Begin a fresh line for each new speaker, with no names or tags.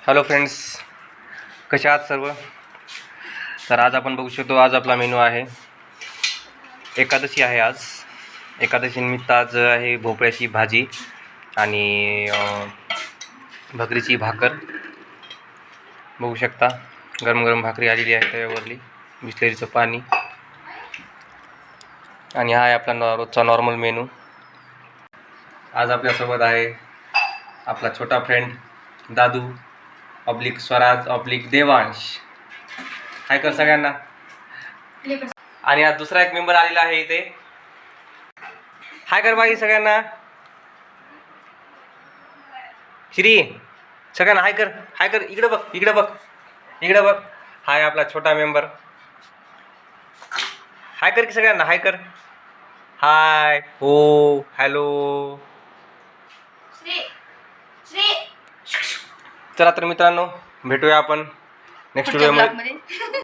Hello friends, कसे आहात सर्व? तर आज आपण बघू शकतो, आज आपला मेनू आहे एकादशी आहे. आज एकादशी निमित्त आज आहे भोपळ्याची भाजी आणि भाकरीची भाकर. बघू शकता गरम गरम भाकरी आलेली आहे तव्यावरली, बिस्लेरीचं पाणी. आणि हा आहे आपला रोजचा नॉर्मल मेनू. आज आपल्यासोबत आहे आपला छोटा फ्रेंड दादू ऑब्लिक स्वराज ऑब्लिक देवांश. हाय कर सगळ्यांना. आणि आज दुसरा एक मेंबर आलेला आहे इथे. हाय कर बाई सगळ्यांना. श्री सगळ्यांना हाय कर, हाय कर. इकडे बघ, इकडे बघ, इकडे बघ. हाय आपला छोटा मेंबर. हाय कर की सगळ्यांना, हाय कर. हाय हो हॅलो. चला तर मित्रांनो, भेटूया आपण नेक्स्ट व्हिडिओमध्ये.